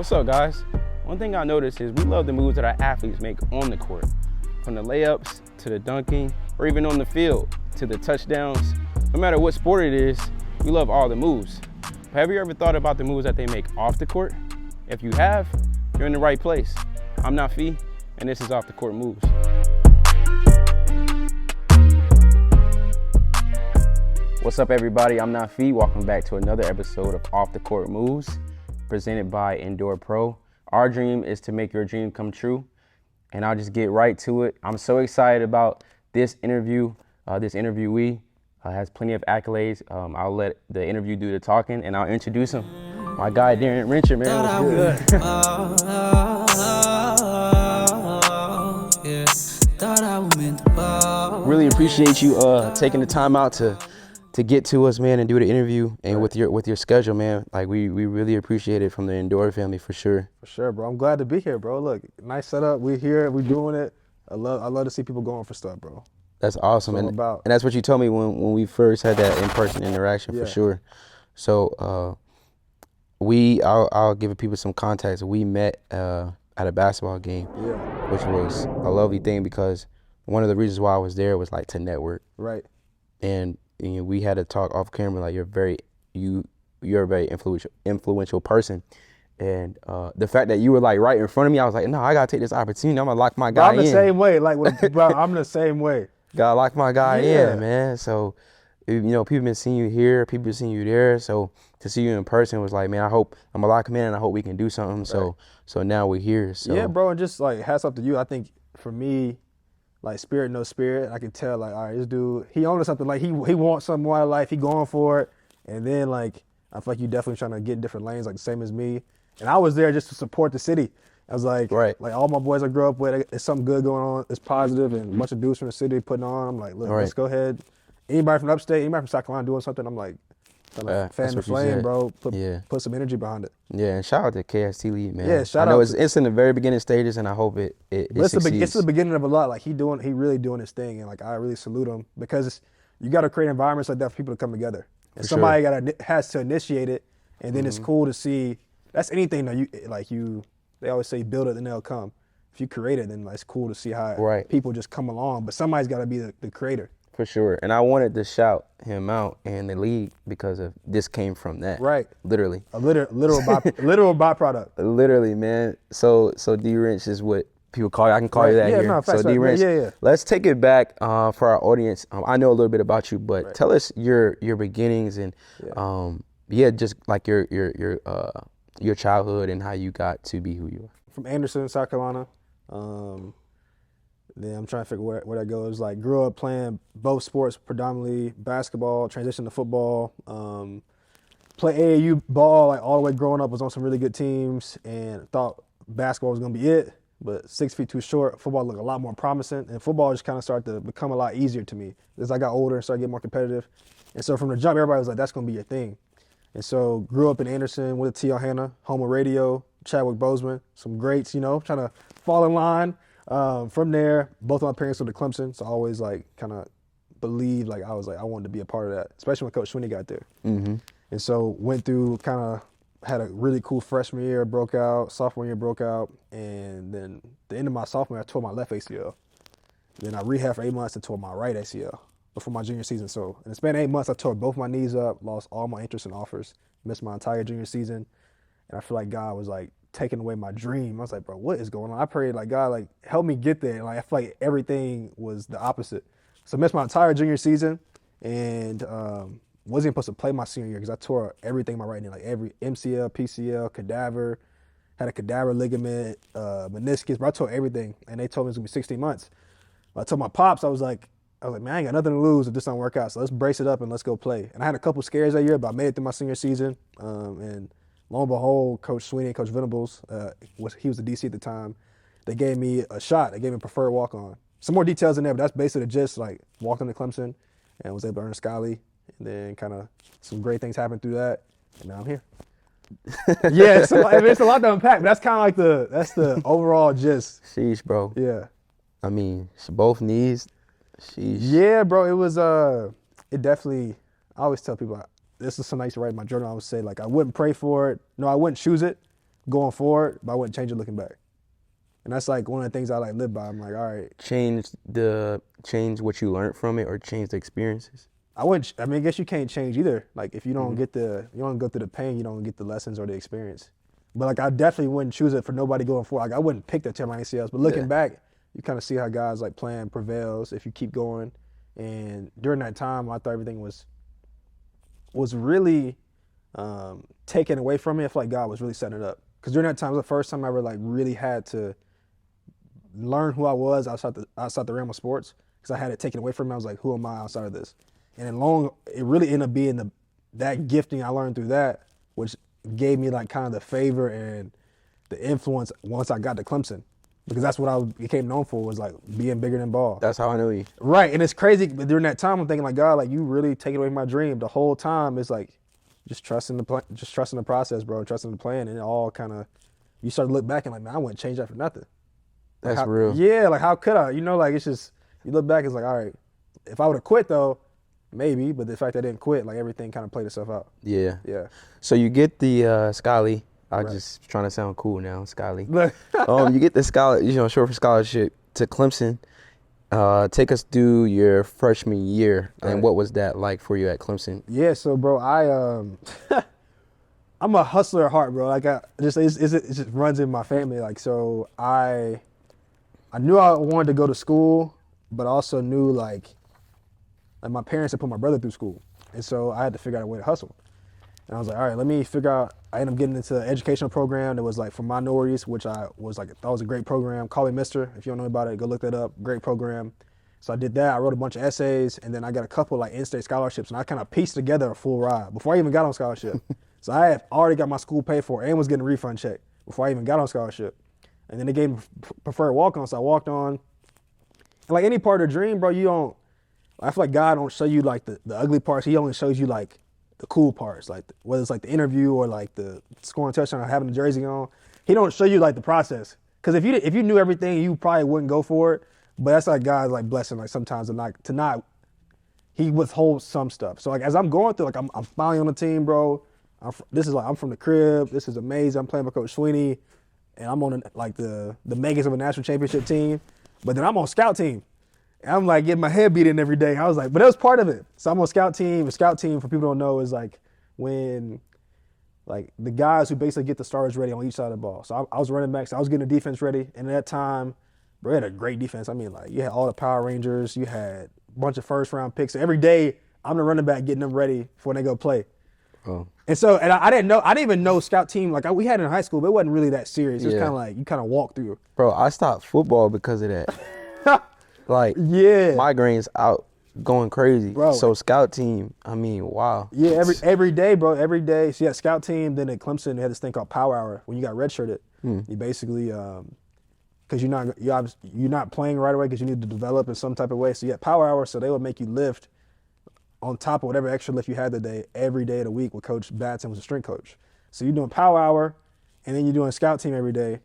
What's up, guys? One thing I noticed is we love the moves that our athletes make on the court. From the layups to the dunking, or even on the field to the touchdowns. No matter what sport it is, we love all the moves. But have you ever thought about the moves that they make off the court? If you have, you're in the right place. I'm Nafi, and this is Off the Court Moves. What's up, everybody? I'm Nafi. Welcome back to another episode of Off the Court Moves, presented by Endure Pro. Our dream is to make your dream come true, and I'll just get right to it. I'm so excited about this interview. This interviewee has plenty of accolades. I'll let the interview do the talking, and I'll introduce him. My guy, Darien Rencher, man. What's good? Really appreciate you taking the time out to get to us, man, and do the interview, and with your schedule, man. Like we really appreciate it from the Endure family for sure. For sure, bro. I'm glad to be here, bro. Look, nice setup. We're here. We're doing it. I love to see people going for stuff, bro. That's awesome, and that's what you told me when we first had that in-person interaction, for sure. So I'll give people some context. We met at a basketball game, which was a lovely thing because one of the reasons why I was there was like to network. Right. And we had to talk off camera. Like you're a very influential person, and the fact that you were like right in front of me, I was like, no, I gotta take this opportunity. I'm gonna lock my guy in. I'm the same way. Like, bro, I'm the same way. Gotta lock my guy in, man. So, people been seeing you here, people been seeing you there. So to see you in person was like, man, I hope I'm gonna lock him in, and I hope we can do something. Right. So now we're here. So yeah, bro, and just like hats off to you. I think for me, like spirit, no spirit. I can tell, like, all right, this dude, he owns something. Like he wants something more out of life. He going for it. And then like, I feel like you definitely trying to get in different lanes, like the same as me. And I was there just to support the city. I was like, like all my boys I grew up with, it's something good going on. It's positive, and a bunch of dudes from the city putting on. I'm like, look, let's go ahead. Anybody from upstate, anybody from South Carolina doing something, I'm like, fan the flame, bro. Put some energy behind it. Yeah, and shout out to KST Lead, man. Yeah, I know it's in the very beginning stages, and I hope it succeeds. It's the beginning of a lot. Like he really doing his thing, and like I really salute him because you got to create environments like that for people to come together, and somebody has to initiate it, and then it's cool to see. That's anything that they always say build it, then they'll come. If you create it, then it's cool to see how people just come along. But somebody's got to be the creator. For sure. And I wanted to shout him out in the league because of this came from that. Right. Literally. A literal byproduct. Literally, man. So D Wrench is what people call you. I can call you that here. No, so D Wrench. Let's take it back for our audience. I know a little bit about you, but tell us your beginnings and just like your childhood and how you got to be who you are. From Anderson, South Carolina. Then I'm trying to figure where that goes. Like, grew up playing both sports, predominantly basketball, transitioned to football. Play AAU ball like all the way growing up. Was on some really good teams and thought basketball was gonna be it. But 6 feet too short. Football looked a lot more promising, and football just kind of started to become a lot easier to me as I got older and started getting more competitive. And so from the jump, everybody was like, "That's gonna be your thing." And so grew up in Anderson with T.L. Hanna, home of radio, Chadwick Boseman, some greats, trying to fall in line. From there, both of my parents went to Clemson, so I always like kind of believed I wanted to be a part of that, especially when Coach Sweeney got there. Mm-hmm. And so went through had a really cool freshman year, broke out, sophomore year broke out, and then the end of my sophomore year, I tore my left ACL. Then I rehabbed for 8 months and tore my right ACL before my junior season. So in the span of 8 months, I tore both my knees up, lost all my interest and offers, missed my entire junior season, and I feel like God was like taking away my dream. I was like, bro, what is going on? I prayed like, God, like help me get there. And like I feel like everything was the opposite. So I missed my entire junior season and wasn't supposed to play my senior year because I tore everything in my right knee, like every MCL, PCL, cadaver, had a cadaver ligament, meniscus, but I tore everything. And they told me it was gonna be 16 months. But I told my pops, I was like, man, I ain't got nothing to lose if this don't work out. So let's brace it up and let's go play. And I had a couple scares that year, but I made it through my senior season. And lo and behold, Coach Sweeney and Coach Venables, he was the DC at the time, they gave me a shot. They gave me a preferred walk-on. Some more details in there, but that's basically just like walked into Clemson and was able to earn a Scally. And then kind of some great things happened through that. And now I'm here. It's a lot to unpack, but that's kind of like that's the overall gist. Sheesh, bro. Yeah. I mean, both knees. Sheesh. Yeah, bro. It was, it definitely, I always tell people, this is something I used to write in my journal. I would say, like, I wouldn't pray for it. No, I wouldn't choose it, going forward, but I wouldn't change it looking back. And that's like one of the things I like live by. I'm like, all right, Change what you learned from it or change the experiences. I wouldn't. I mean, I guess you can't change either. Like if you don't you don't go through the pain, you don't get the lessons or the experience. But like I definitely wouldn't choose it for nobody going forward. Like I wouldn't pick the tear my ACLs. But looking back, you kind of see how guys like plan prevails if you keep going. And during that time, I thought everything was really taken away from me. I feel like God was really setting it up. Because during that time, it was the first time I ever like really had to learn who I was outside the realm of sports. Because I had it taken away from me. I was like, who am I outside of this? And then it really ended up being that gifting I learned through that, which gave me like kind of the favor and the influence once I got to Clemson. Because that's what I became known for, was like being bigger than ball. That's how I knew you. Right, and it's crazy, but during that time I'm thinking like, God, like you really taking away my dream. The whole time it's like just trusting the process, bro, trusting the plan, and it all kind of, you start to look back and like, man, I wouldn't change that for nothing. Like That's real. Yeah, like how could I? You know, like it's just, you look back, it's like, all right, if I would have quit though, maybe, but the fact that I didn't quit, like everything kind of played itself out. Yeah. Yeah. So you get the Scully. I'm just trying to sound cool now, Scully. You get the short for scholarship to Clemson. Take us through your freshman year and what was that like for you at Clemson? Yeah, so bro, I'm a hustler at heart, bro. Like it just runs in my family. Like so, I knew I wanted to go to school, but also knew like my parents had put my brother through school, and so I had to figure out a way to hustle. And I was like, all right, let me figure out. I ended up getting into an educational program that was like for minorities, which I thought was a great program. Call Me Mister. If you don't know about it, go look that up. Great program. So I did that. I wrote a bunch of essays, and then I got a couple like in-state scholarships, and I kind of pieced together a full ride before I even got on scholarship. So I had already got my school paid for and was getting a refund check before I even got on scholarship. And then they gave me preferred walk-on, so I walked on. And like any part of the dream, bro, I feel like God don't show you like the ugly parts. He only shows you like the cool parts, like whether it's like the interview or like the scoring touchdown or having the jersey on. He don't show you like the process. Because if you knew everything, you probably wouldn't go for it. But that's like God's like blessing, like sometimes to not he withholds some stuff. So like as I'm going through, like I'm finally on the team, bro. I'm from the crib. This is amazing. I'm playing with Coach Sweeney, and I'm on like the makings of a national championship team. But then I'm on scout team. And I'm like getting my head beat in every day. I was like, but that was part of it. So I'm on scout team. A scout team, for people who don't know, is like when like the guys who basically get the starters ready on each side of the ball. So I was running back, so I was getting the defense ready. And at that time, bro, we had a great defense. I mean, like you had all the Power Rangers, you had a bunch of first round picks. So every day I'm the running back getting them ready for when they go play. Oh. And so, I didn't even know scout team, like we had it in high school, but it wasn't really that serious. It was kind of like, you kind of walk through. Bro, I stopped football because of that. Like, migraines out going crazy. Bro. So scout team, I mean, wow. Yeah, every day, bro, every day. So you had scout team, then at Clemson, they had this thing called Power Hour. When you got redshirted, you basically, because you're not playing right away because you need to develop in some type of way. So you had Power Hour, so they would make you lift on top of whatever extra lift you had that day, every day of the week with Coach Batson was a strength coach. So you're doing Power Hour, and then you're doing scout team every day.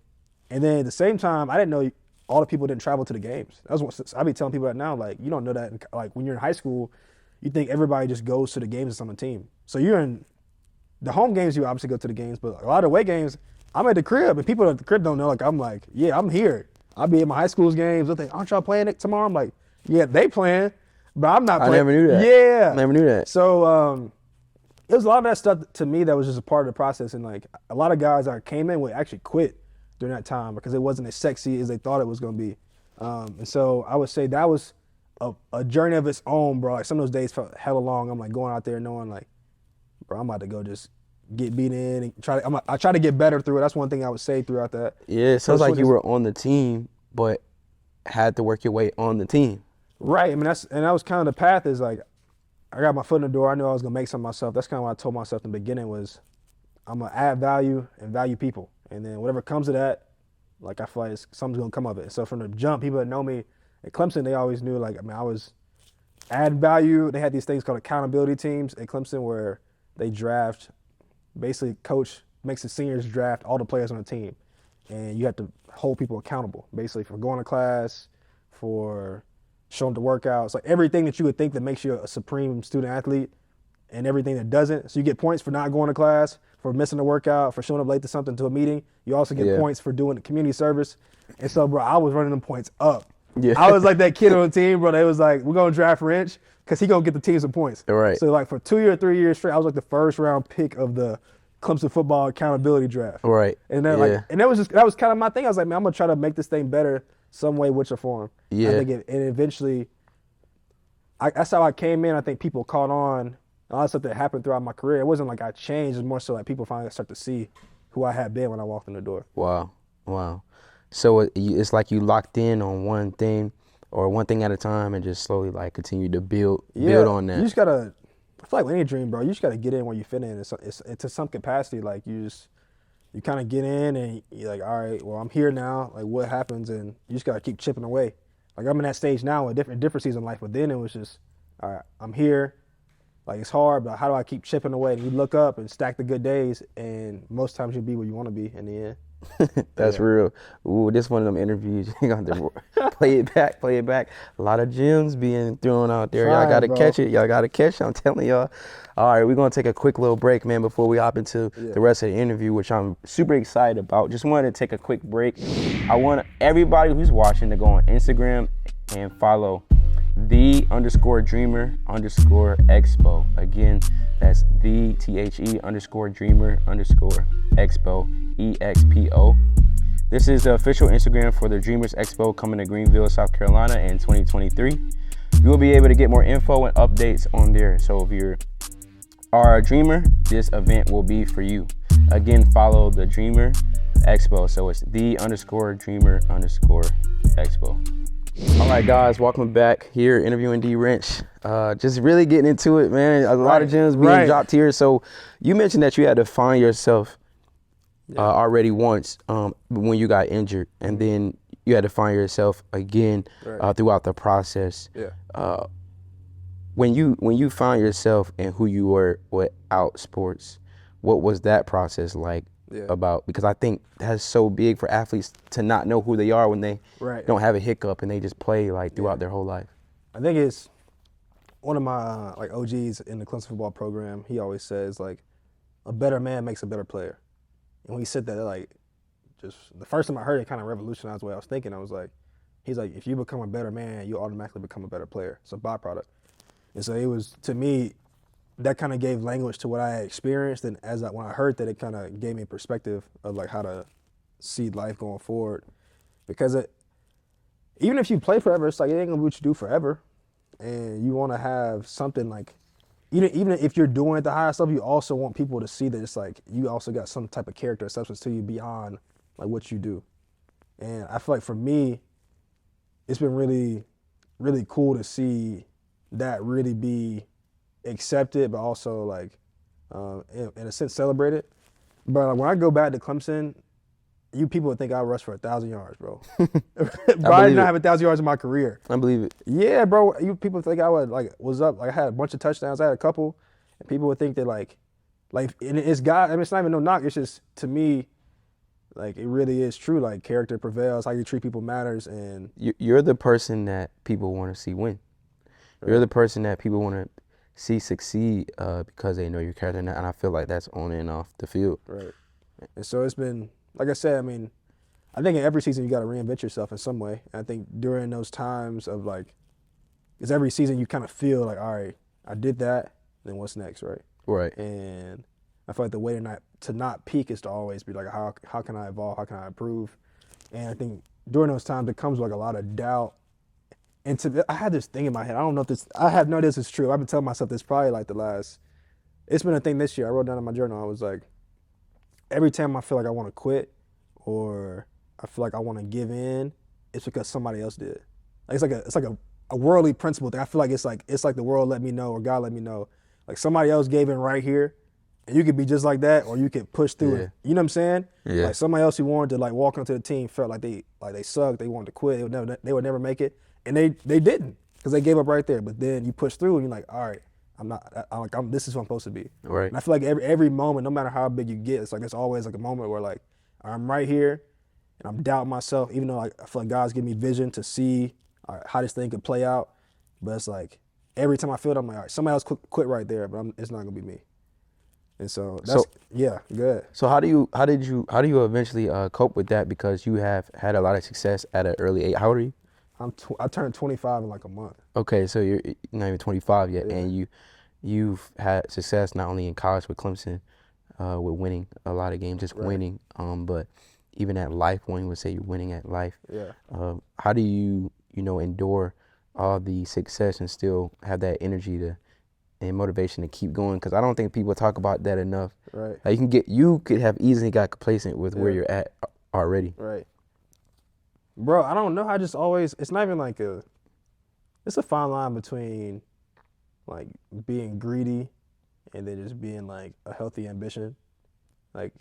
And then at the same time, I didn't know all the people didn't travel to the games. I be telling people that now, like, you don't know that. Like, when you're in high school, you think everybody just goes to the games on the team. So you're in the home games, you obviously go to the games, but a lot of away games, I'm at the crib, and people at the crib don't know. Like, I'm like, yeah, I'm here. I'll be at my high school's games. They'll think, aren't y'all playing it tomorrow? I'm like, yeah, they playing. But I'm not playing. I never knew that. Yeah. I never knew that. So it was a lot of that stuff to me that was just a part of the process. And like a lot of guys that came in would actually quit during that time because it wasn't as sexy as they thought it was going to be. And so I would say that was a journey of its own, bro. Like some of those days felt hella long. I'm like going out there knowing like, bro, I'm about to go just get beat in and I try to get better through it. That's one thing I would say throughout that. Yeah, it sounds like you were on the team, but had to work your way on the team. Right. I mean, that was kind of the path. Is like, I got my foot in the door. I knew I was gonna make something of myself. That's kind of what I told myself in the beginning was, I'm gonna add value and value people, and then whatever comes of that, like I feel like something's gonna come of it. So from the jump, people that know me at Clemson, they always knew like, I mean, I was adding value. They had these things called accountability teams at Clemson where they draft, basically coach makes the seniors draft all the players on the team, and you have to hold people accountable, basically for going to class, for showing the workouts, like everything that you would think that makes you a supreme student athlete, and everything that doesn't. So you get points for not going to class, for missing a workout, for showing up late to something, to a meeting. You also get points for doing the community service. And so, bro, I was running them points up. Yeah. I was like that kid on the team, bro. They was like, we're going to draft Rench because he going to get the team some points. Right. So, like, for 2 or 3 years straight, I was like the first round pick of the Clemson football accountability draft. Right. And then, that was kind of my thing. I was like, man, I'm going to try to make this thing better some way, which or form. Yeah. I think and eventually, that's how I came in. I think people caught on. A lot of stuff that happened throughout my career. It wasn't like I changed. It was more so like people finally start to see who I had been when I walked in the door. Wow. So it's like you locked in on one thing or one thing at a time and just slowly like continue to build on that. You just gotta, I feel like with any dream, bro, you just gotta get in where you fit in. It's to some capacity. Like you kind of get in and you're like, all right, well, I'm here now. Like what happens? And you just gotta keep chipping away. Like I'm in that stage now, a different season of life. But then it was just, all right, I'm here. Like it's hard, but how do I keep chipping away? And you look up and stack the good days, and most times you'll be where you want to be in the end. That's real. Ooh, this one of them interviews. You got to play it back. A lot of gems being thrown out there. Y'all got to catch it. I'm telling y'all. All right, we're going to take a quick little break, man, before we hop into the rest of the interview, which I'm super excited about. Just wanted to take a quick break. I want everybody who's watching to go on Instagram and follow _dreamer_expo. Again, that's _dreamer_expo, EXPO. This is the official Instagram for the Dreamers Expo coming to Greenville, South Carolina in 2023. You will be able to get more info and updates on there. So if you are a dreamer, this event will be for you. Again, follow the Dreamer Expo. So it's _dreamer_expo. All right, guys, welcome back here interviewing D. Rench. Just really getting into it, man. A lot of gems being dropped here. So you mentioned that you had to find yourself already once when you got injured, and then you had to find yourself again throughout the process. Yeah. When you found yourself and who you were without sports, what was that process like? About, because I think that's so big for athletes to not know who they are when they don't have a hiccup and they just play like throughout their whole life. I think it's one of my like OGs in the Clemson football program. He always says like, a better man makes a better player. And when he said that, like, just the first time I heard it, kind of revolutionized the way I was thinking. I was like, he's like, if you become a better man, you automatically become a better player. It's a byproduct. And so it was, to me, that kind of gave language to what I had experienced, and when I heard that, it kind of gave me a perspective of like how to see life going forward. Because even if you play forever, it's like it ain't gonna be what you do forever, and you want to have something like, even if you're doing it the highest level, you also want people to see that it's like you also got some type of character or substance to you beyond like what you do. And I feel like for me, it's been really, really cool to see that really be accepted, but also like in a sense celebrated. But like, when I go back to Clemson, you people would think I rushed for 1,000 yards, bro. Bro, I did not have 1,000 yards in my career. I believe it. Yeah, bro. You people think I would was up. Like I had a bunch of touchdowns. I had a couple, and people would think that like and it's God. I mean, it's not even no knock. It's just, to me, like it really is true. Like character prevails. How you treat people matters. And you're the person that people want to see win. You're the person that people want to see succeed because they know your character, and I feel like that's on and off the field. Right. And so it's been, like I said, I mean, I think in every season you got to reinvent yourself in some way. And I think during those times of like, because every season you kind of feel like, all right, I did that, then what's next, right? Right. And I feel like the way to not peak is to always be like, how can I evolve? How can I improve? And I think during those times it comes like a lot of doubt. And I had this thing in my head. I don't know if I have no idea this is true. I've been telling myself this probably like it's been a thing this year. I wrote down in my journal, I was like, every time I feel like I want to quit or I feel like I want to give in, it's because somebody else did. Like it's like a worldly principle thing. I feel like it's like the world let me know, or God let me know. Like somebody else gave in right here, and you could be just like that, or you could push through it. You know what I'm saying? Yeah. Like somebody else who wanted to like walk onto the team felt like they sucked, they wanted to quit, they would never make it. And they didn't, because they gave up right there. But then you push through and you're like, all right, this is what I'm supposed to be. Right. And I feel like every moment, no matter how big you get, it's like there's always like a moment where like I'm right here and I'm doubting myself, even though like I feel like God's giving me vision to see how this thing could play out. But it's like, every time I feel it, I'm like, all right, somebody else quit right there, but it's not gonna be me. And so good. So how do you eventually cope with that, because you have had a lot of success at an early age? How old are you? I turned 25 in like a month. Okay, so you're not even 25 yet, Yeah. and you've had success not only in college with Clemson, with winning a lot of games, just Right. winning, but even at life, one would say you're winning at life. Yeah. How do you endure all the success and still have that energy and motivation to keep going? Because I don't think people talk about that enough. Right. Like you could have easily got complacent with where Yeah. you're at already. Right. Bro, I don't know. I just always, it's not even like it's a fine line between like being greedy and then just being like a healthy ambition. Like,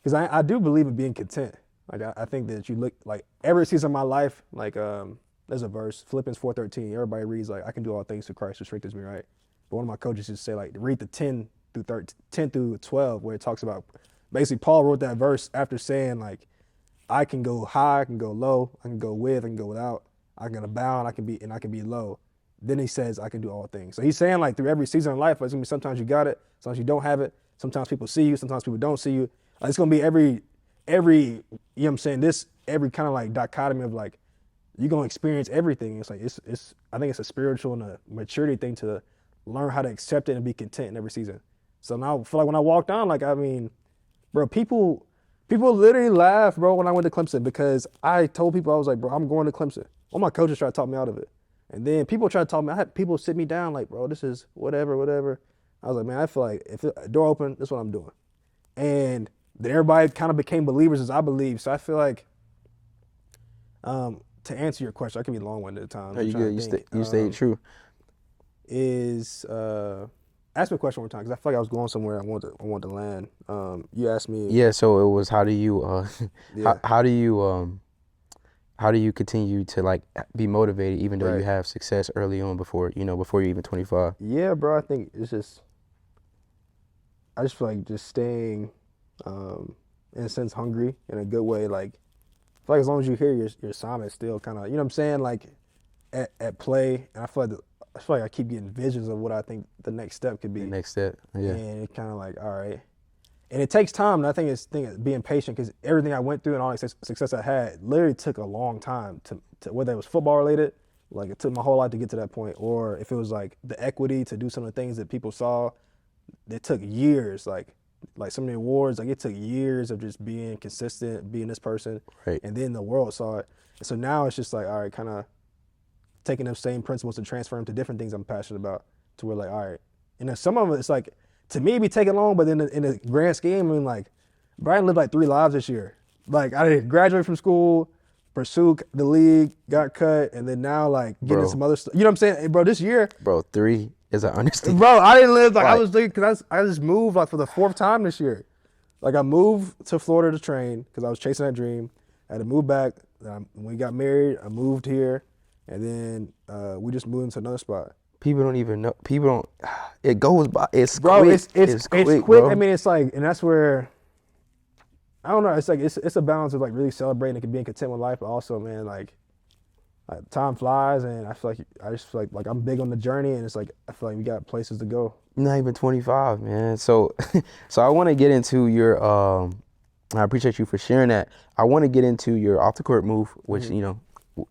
because I do believe in being content. Like, I think that you look like every season of my life, like, there's a verse, Philippians 4:13. Everybody reads like, I can do all things through Christ who strengthens me, right? But one of my coaches used to say like, read the 10 through 12, where it talks about, basically Paul wrote that verse after saying like, I can go high, I can go low, I can go with, I can go without, I can abound, I can be low. Then he says, I can do all things. So he's saying like through every season of life, it's gonna be sometimes you got it, sometimes you don't have it, sometimes people see you, sometimes people don't see you. Like, it's gonna be every, you know what I'm saying, every kind of like dichotomy of like, you're gonna experience everything. It's like, I think it's a spiritual and a maturity thing to learn how to accept it and be content in every season. So now I feel like when I walk down, like, I mean, bro, people literally laugh, bro, when I went to Clemson, because I told people, I was like, bro, I'm going to Clemson. All my coaches tried to talk me out of it. And then people tried to talk me, I had people sit me down like, bro, this is whatever. I was like, man, I feel like if the door open, this is what I'm doing. And then everybody kind of became believers as I believe. So I feel like, to answer your question, I can be long-winded at times. Are you good? You stayed true. Ask me a question one time, because I feel like I was going somewhere I wanted to land. You asked me. Yeah, so it was, how do you Yeah. how do you continue to like be motivated even though Right. you have success early on before you're even 25? Yeah, bro, I think it's just, I just feel like just staying, in a sense, hungry in a good way. Like, I feel like as long as you hear your assignment still kind of, you know what I'm saying, like at play. And I feel like I keep getting visions of what I think the next step could be. The next step, yeah. And it kind of like, all right. And it takes time. And I think it's being patient, because everything I went through and all the success I had literally took a long time to whether it was football related, like it took my whole life to get to that point, or if it was like the equity to do some of the things that people saw, it took years. Like some of the awards, like it took years of just being consistent, being this person. Right. And then the world saw it. And so now it's just like, all right, kind of taking those same principles and transfer them to different things I'm passionate about, to where like, all right. And then some of it, it's like, to me, it'd be taking long, but then in the grand scheme, I mean, like, Brian lived like 3 lives this year. Like, I didn't graduate from school, pursue the league, got cut, and then now like getting into some other stuff. You know what I'm saying? Hey, bro, this year, Bro, 3 is an understatement. bro, I didn't live like I Right. was thinking, because I just moved like for the 4th time this year. Like, I moved to Florida to train because I was chasing that dream. I had to move back. When we got married, I moved here, and then we just moved into another spot. People don't even know. People don't. It goes by. It's Bro, quick. it's quick. Bro. I mean, it's like, and that's where, I don't know. It's like it's a balance of like really celebrating and being content with life, but also, man, like time flies, and I just feel like I'm big on the journey, and it's like I feel like we got places to go. You're not even 25, man. So, so I want to get into your. I appreciate you for sharing that. I want to get into your off the court move, which in your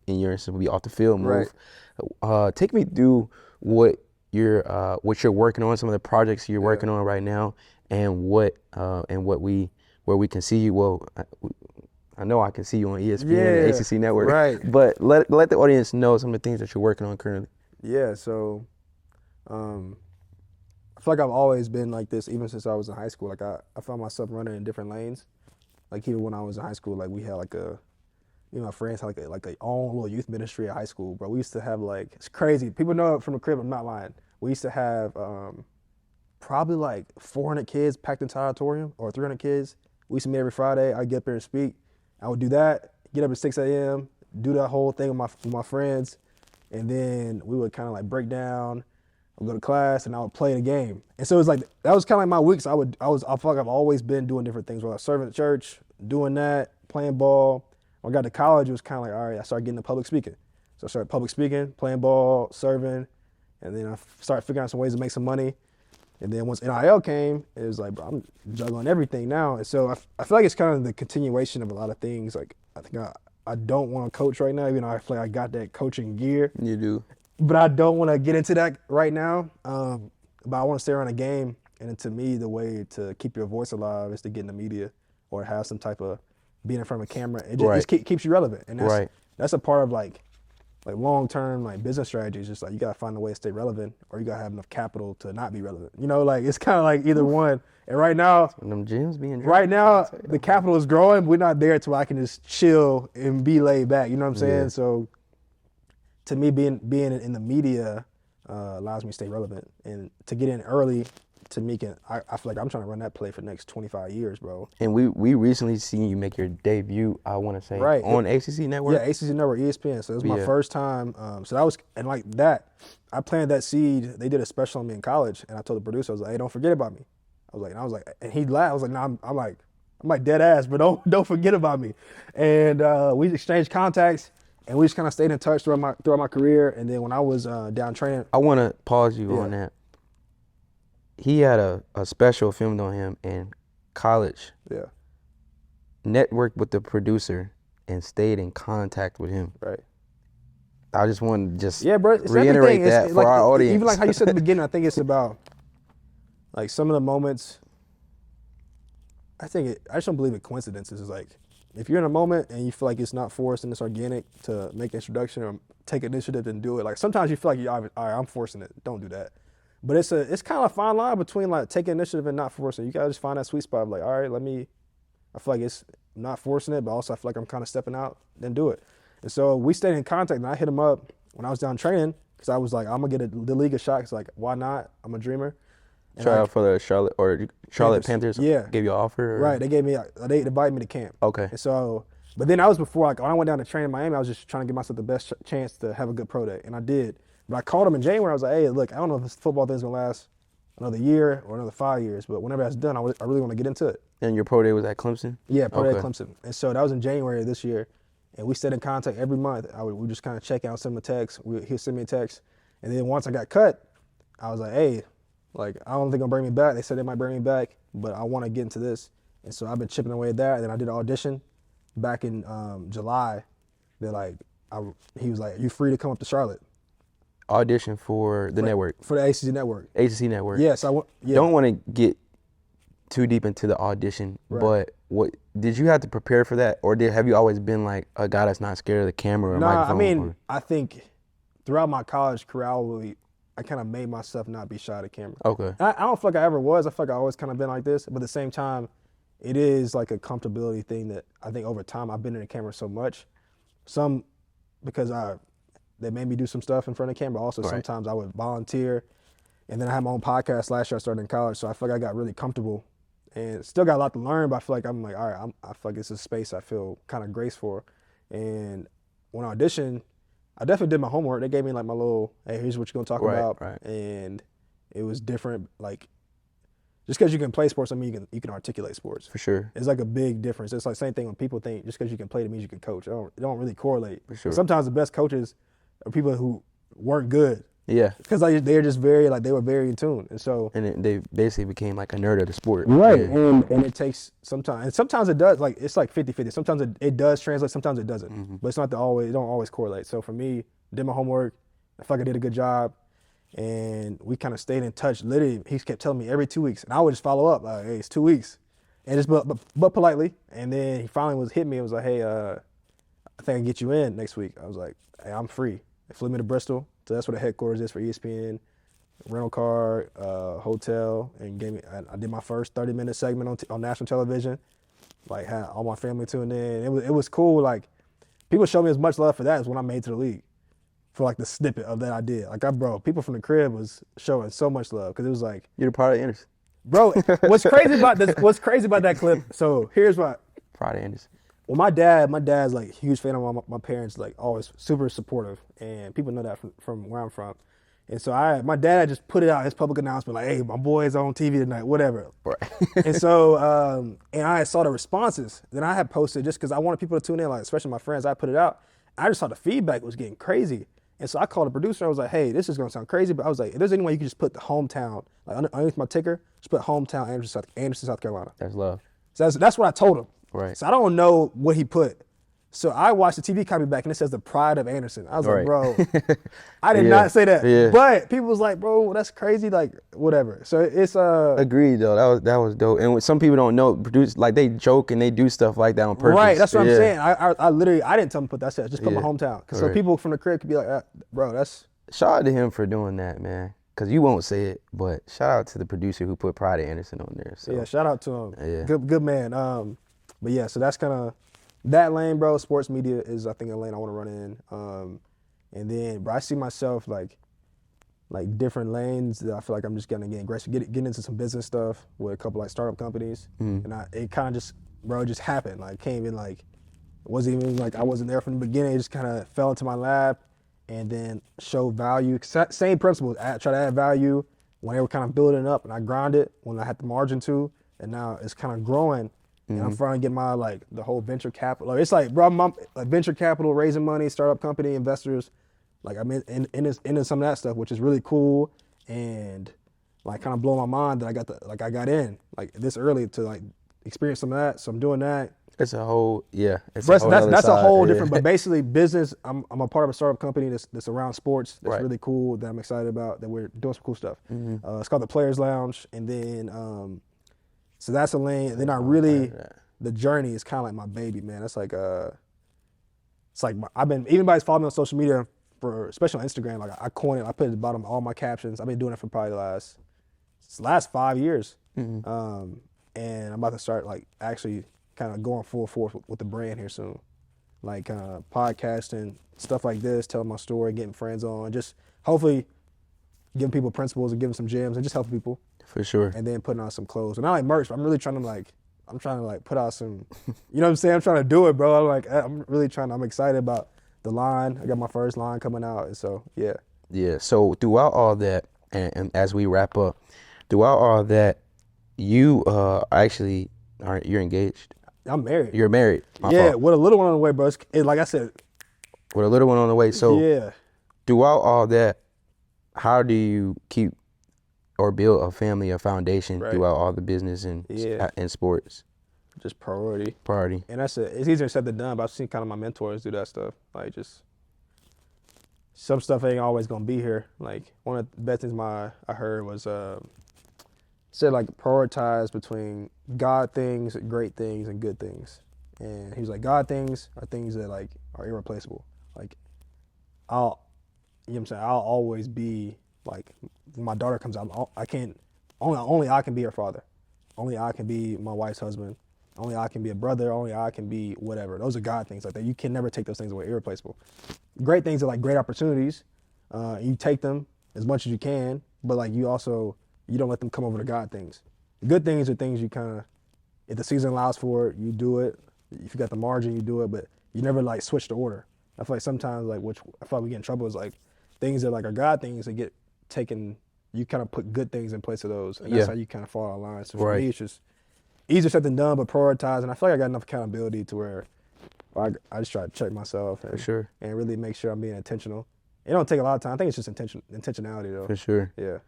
instance would be off the field move. Right. Take me through what you're working on, some of the projects you're working on right now, and where we can see you. Well, I know I can see you on ESPN and ACC Network, right. But let the audience know some of the things that you're working on currently. Yeah, so I feel like I've always been like this, even since I was in high school. Like I found myself running in different lanes. Like even when I was in high school, like we had like my friends had like their own little youth ministry at high school, bro. We used to have like, it's crazy. People know it from the crib, I'm not lying. We used to have probably like 400 kids packed into the auditorium, or 300 kids. We used to meet every Friday. I'd get up there and speak. I would do that, get up at 6 a.m., do that whole thing with my friends, and then we would kind of like break down. I'd go to class and I would play the game. And so it was like, that was kind of like my weeks. I feel like I've always been doing different things. Whether I was serving at church, doing that, playing ball. When I got to college, it was kind of like, all right, I started getting into public speaking. So I started public speaking, playing ball, serving, And then I started figuring out some ways to make some money. And then once NIL came, it was like, bro, I'm juggling everything now. And so I feel like it's kind of the continuation of a lot of things. Like, I think I don't want to coach right now, even though I feel like I got that coaching gear. You do. But I don't want to get into that right now. But I want to stay around the game. And to me, the way to keep your voice alive is to get in the media or have some type of being in front of a camera. It just keeps you relevant. And that's a part of like long-term like business strategies. Just like you got to find a way to stay relevant, or you got to have enough capital to not be relevant. You know, like it's kind of like either one. And right now, them gyms being right now the capital is growing. We're not there to where I can just chill and be laid back. You know what I'm saying? Yeah. So to me, being in the media allows me to stay relevant, and to get in early. To me, I feel like I'm trying to run that play for the next 25 years, bro. And we recently seen you make your debut, I want to say, on ACC Network? Yeah, ACC Network, ESPN. So it was my first time. So that was, and like that, I planted that seed. They did a special on me in college, and I told the producer, I was like, hey, don't forget about me. And he laughed. I was like, no, I'm like dead ass, but don't forget about me. And we exchanged contacts, and we just kind of stayed in touch throughout my career. And then when I was down training. I want to pause you on that. He had a special filmed on him in college. Yeah. Networked with the producer and stayed in contact with him. Right. I just want to reiterate that for our audience. Even like how you said at the beginning, I think it's about like some of the moments. I just don't believe in coincidences. It's like if you're in a moment and you feel like it's not forced and it's organic to make the introduction or take initiative and do it. Like sometimes you feel like all right, I'm forcing it. Don't do that. But it's kind of a fine line between like taking initiative and not forcing. You gotta just find that sweet spot of like, all right, I feel like it's not forcing it, but also I feel like I'm kind of stepping out, then do it. And so we stayed in contact, and I hit him up when I was down training because I was like, I'm gonna get the league a shot. Cause like, why not? I'm a dreamer. And try out for the Charlotte Panthers. Yeah, gave you an offer. Or? Right, they invited me to camp. Okay. And so, but then that was before when I went down to train in Miami. I was just trying to give myself the best chance to have a good pro day, and I did. But I called him in January. I was like, hey, look, I don't know if this football thing's going to last another year or another 5 years, but whenever that's done, I really want to get into it. And your pro day was at Clemson? Yeah, pro day at Clemson. And so that was in January of this year, and we stayed in contact every month. We just kind of check out, send him a text. He'll send me a text. And then once I got cut, I was like, hey, like, I don't think they'll bring me back. They said they might bring me back, but I want to get into this. And so I've been chipping away at that. And then I did an audition back in July. He was like, are you free to come up to Charlotte? Audition for the network. For the ACC Network. ACC Network. Yes, Don't want to get too deep into the audition, but what did you have to prepare for that, or have you always been like a guy that's not scared of the camera or microphone? I mean, I think throughout my college career, I kind of made myself not be shy of the camera. Okay. I don't feel like I ever was. I feel like I always kind of been like this, but at the same time, it is like a comfortability thing that I think over time I've been in the camera so much. Some because they made me do some stuff in front of the camera. Also, sometimes I would volunteer. And then I had my own podcast last year I started in college, so I feel like I got really comfortable. And still got a lot to learn, but I feel like I'm like, all right, I feel like it's a space I feel kind of grace for. And when I auditioned, I definitely did my homework. They gave me like my little, hey, here's what you're going to talk about. Right. And it was different. Like, just because you can play sports, I mean, you can articulate sports. For sure. It's like a big difference. It's like same thing when people think just because you can play, it means you can coach. It don't really correlate. For sure. Sometimes the best coaches are people who weren't good. Yeah. Because they're just very, they were very in tune. And so. And they basically became like a nerd of the sport. Right. Yeah. And it takes some time. And sometimes it does, like, it's like 50-50. Sometimes it does translate, sometimes it doesn't. Mm-hmm. But it's not it don't always correlate. So for me, did my homework. I feel like I did a good job. And we kind of stayed in touch. Literally, he kept telling me every 2 weeks. And I would just follow up, like, hey, it's 2 weeks. And just, but politely. And then he finally hit me and was like, hey, I think I can get you in next week. I was like, hey, I'm free. They flew me to Bristol. So that's where the headquarters is for ESPN. Rental car, hotel, and I did my first 30-minute segment on national television. Like, had all my family tuned in. It was cool. Like, people showed me as much love for that as when I made it to the league. For like the snippet of that I did. Like, people from the crib was showing so much love because it was like, you're the product of Anderson. Bro, what's crazy about that clip? So here's what. Product of Anderson. Well, my dad's like a huge fan of my parents, like always super supportive, and people know that from where I'm from. And so my dad just put it out, his public announcement, like, hey, my boy's on TV tonight, whatever. Right. And so, and I saw the responses that I had posted just because I wanted people to tune in, like, especially my friends. I put it out. I just saw the feedback was getting crazy. And so I called the producer. I was like, hey, this is gonna sound crazy, but I was like, if there's any way you could just put the hometown, like underneath my ticker, just put hometown Anderson, South Carolina. That's love. So that's what I told him. Right. So I don't know what he put. So I watched the TV copy back and it says the pride of Anderson. I was like, bro, I did not say that. Yeah. But people was like, bro, that's crazy. Like, whatever. So it's Agreed though. That was dope. And some people don't know, like they joke and they do stuff like that on purpose. Right. That's what I'm saying. I literally I didn't tell him to put that. I said just put my hometown. Cause so Right. people from the crib could be like, bro, that's. Shout out to him for doing that, man. Cause you won't say it, but shout out to the producer who put Pride of Anderson on there. So Yeah. Shout out to him. Yeah. Good man. But yeah. So that's kind of that lane, bro. Sports media is I think a lane I want to run in. And then, bro, I see myself like different lanes that I feel like I'm just gonna get aggressive, get into some business stuff with a couple like startup companies, and it kind of just, bro, it just happened. Like came in like, it wasn't even like I wasn't there from the beginning. It just kind of fell into my lap, and then showed value. Same principles. I try to add value when they were kind of building up, and I grind it when I had the margin to, and now it's kind of growing. And I'm finally getting my like the whole venture capital. It's like, bro, I'm like venture capital, raising money, startup company, investors. Like I'm into some of that stuff, which is really cool, and like kind of blow my mind that I got in like this early to like experience some of that. So I'm doing that. it's a whole It's That's a whole yeah. different. But basically, business. I'm a part of a startup company that's around sports. That's Right. really cool. That I'm excited about. That we're doing some cool stuff. It's called the Players Lounge, and then so that's a lane. And then the journey is kind of like my baby, man. It's like it's like anybody's following me on social media. Especially on Instagram, like I coined it, I put it at the bottom of all my captions. I've been doing it for probably the last 5 years. And I'm about to start like actually kind of going full force with the brand here soon. Like podcasting, stuff like this, telling my story, getting friends on, just hopefully giving people principles and giving some gems and just helping people. For sure. And then putting out some clothes. And I like merch, but I'm really trying to put out some, you know what I'm saying? I'm trying to do it, bro. I'm excited about the line. I got my first line coming out, and so yeah. Yeah. So throughout all that, and as we wrap up, throughout all that, you you're engaged. I'm married. You're married. My fault. With a little one on the way, bro. Like I said. With a little one on the way. So yeah. Throughout all that, how do you keep or build a family, a foundation throughout all the business and sports? Just priority. And it's easier said than done, but I've seen kind of my mentors do that stuff. Like just some stuff ain't always gonna be here. Like one of the best things I heard was said like prioritize between God things, great things, and good things. And he was like, God things are things that like are irreplaceable. Like you know what I'm saying, I'll always be like when my daughter comes out, only I can be her father. Only I can be my wife's husband. Only I can be a brother. Only I can be whatever. Those are God things like that. You can never take those things away. Irreplaceable. Great things are like great opportunities. You take them as much as you can, but like you don't let them come over to God things. The good things are things you kind of, if the season allows for it, you do it. If you got the margin, you do it, but you never like switch the order. I feel like sometimes I feel like we get in trouble is like things that like are God things that get taken, you kind of put good things in place of those. And that's how you kind of fall out of line. So for me, it's just easier said than done, but prioritize. And I feel like I got enough accountability to where I just try to check myself and really make sure I'm being intentional. It don't take a lot of time. I think it's just intentionality though. For sure. Yeah.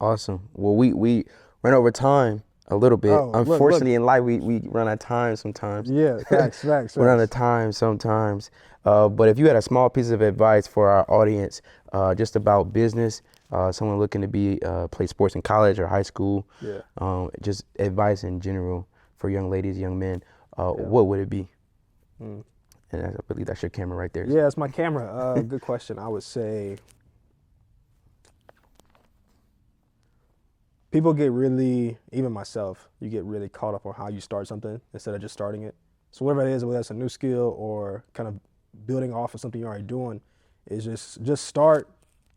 Awesome. Well, we ran over time a little bit. Unfortunately, in life, we run out of time sometimes. Yeah, facts. We run out of time sometimes. But if you had a small piece of advice for our audience, just about business, someone looking to play sports in college or high school, just advice in general for young ladies, young men, what would it be? And I believe that's your camera right there. Yeah, it's my camera. Good question. I would say people get really, even myself, you get really caught up on how you start something instead of just starting it. So whatever it is, whether it's a new skill or kind of building off of something you're already doing, is just start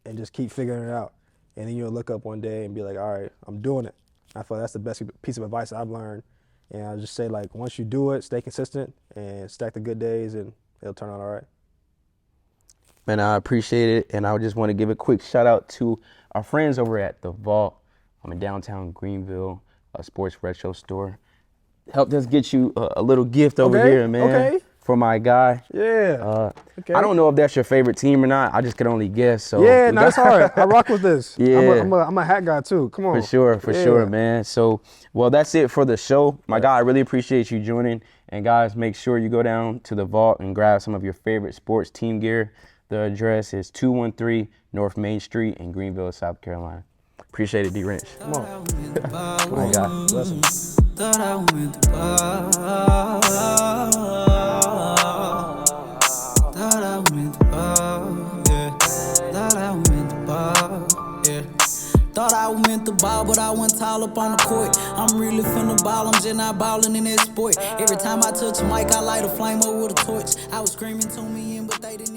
and just keep figuring it out. And then you'll look up one day and be like, all right, I'm doing it. I feel like that's the best piece of advice I've learned. And I just say like, once you do it, stay consistent and stack the good days and it'll turn out all right. Man, I appreciate it. And I just want to give a quick shout out to our friends over at The Vault. I'm in downtown Greenville, a sports retro store. Helped us get you a little gift over here, man. Okay. for my guy. Yeah. Okay. I don't know if that's your favorite team or not. I just could only guess. So Yeah, no, that's all right. I rock with this. Yeah. I'm a hat guy too. Come on. For sure, man. So, well, that's it for the show. My guy, I really appreciate you joining. And guys, make sure you go down to the vault and grab some of your favorite sports team gear. The address is 213 North Main Street in Greenville, South Carolina. Appreciate it, D. Rench. Come on. My guy. Blessing. Thought I went to bar. Thought I went to bar, yeah. Thought I went to bar, yeah. Thought I went to ball, but I went tall up on the court. I'm really finna ball, I'm just not balling in that sport. Every time I touch a mic, I light a flame up with a torch. I was screaming to me in, but they didn't